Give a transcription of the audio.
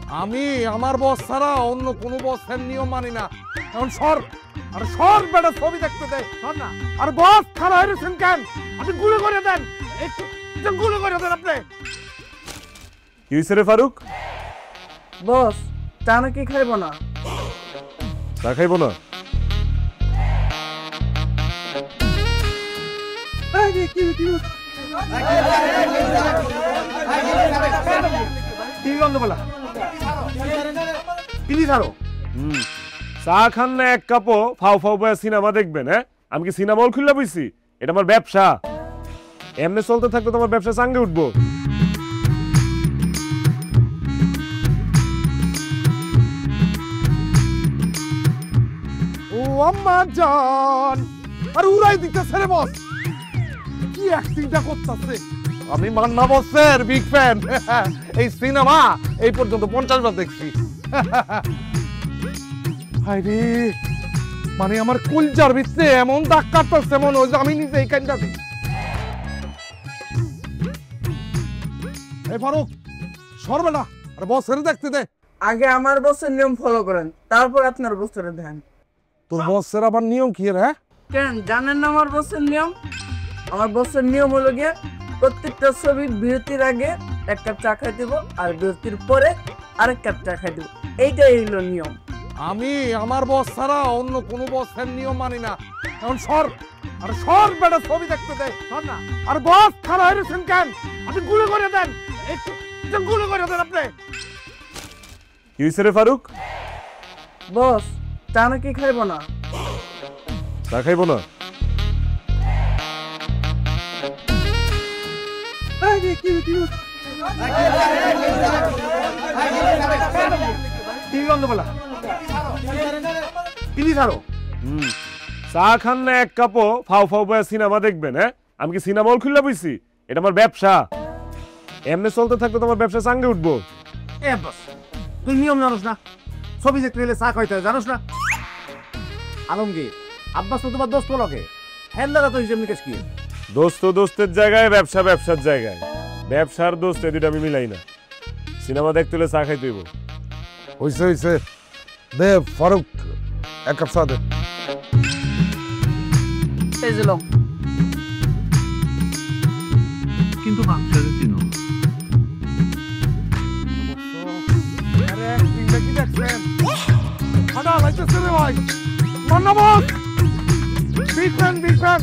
আমি আমার বস ছাড়া অন্য কোনো বসের নিয়ম মানি না। এখন সর, আর সর বেটা, ছবি দেখতে দে, সর না। আর বস খারাপ হয়েছেন কেন? আপনি গুলি করে দেন, একটু গুলি করে দেন আপনি। কি হয়েছে রে ফারুক? বস চা নাকি খাইব না? চা খাইব না? চা খান না এক কাপও ফাও ফাও বয়ে সিনেমা দেখবেন? হ্যাঁ, আমি কি সিনেমা হল খুললা বইছি? এটা আমার ব্যবসা। এমনি চলতে থাকলে তোমার ব্যবসা চাঙ্গে উঠবো। ও আম্মা জান, আর উড়াই দিতেছে রে বস। কি অ্যাক্টিংটা করতেছে! আমি মান্না বসের বিগ ফ্যান। এই সিনেমা এই পর্যন্ত 50 বার দেখছি। হায়রে, মানে আমার কুলজার ভিতরে এমন দাগ কাটতেছে মনে হয় আমি নিজে এই কাজটা দিই। এই ফারুক, সরবে না, আর বসের দেখতে দে। আগে আমার বসের নিয়ম ফলো করেন, তারপর আপনার বসের ধ্যান। তোর বসের আবার নিয়ম কি রে? কেন জানেন না আমার বসের নিয়ম? আমার বসের নিয়ম হলো গিয়ে প্রত্যেকটা ছবির বিরতির আগে এক কাপ চা খাই দিব, আর বিরতির পরে আরেক কাপ চা খাই দিব। এইটাই হলো নিয়ম। আমি আমার বস ছাড়া অন্য কোনো বসের নিয়ম মানি না। এখন সর, আর সর বেটা, ছবি দেখতে দে, সর না। আর বস খারাপ হয়েছেন কেন? আপনি গুলি করে দেন, একটু গুলি করে দেন আপনি। কি হয়েছে রে ফারুক? বস চা নাকি খাইব না? চা খাইব না? চা খান না এক কাপও ফাও ফাও বয়ে সিনেমা দেখবেন? হ্যাঁ, আমি কি সিনেমা হল খুললা বইছি? এটা আমার ব্যবসা। এমনি চলতে থাকলে তোমার ব্যবসা চাঙ্গে উঠবো। এ বস, তুই নিয়ম জানোস না? ছবি দেখতে গেলে চা খাইতে হয়, জানোস না? আলমগীর, আব্বাস তো তোমার দোস্ত লগে, হ্যাঁ দাদা তো হিসেব নিকেশ কি? দোস্ত দোস্তের জায়গায়, ব্যবসা ব্যবসার জায়গায়। ব্যবসার দোস্ত এই দুটো আমি মিলাই না। সিনেমা দেখতে হলে চা খাইতে হইব। হইছে হইছে, দে ফারুক এক কাপ চা দে। এই যে লও। কিন্তু বাচ্চাদের চিনো আরে অ্যাক্টিংটা কি দেখছেন? ফাটা লাগতেছে রে ভাই। মান্না বস, বিগ ফ্যান বিগ ফ্যান।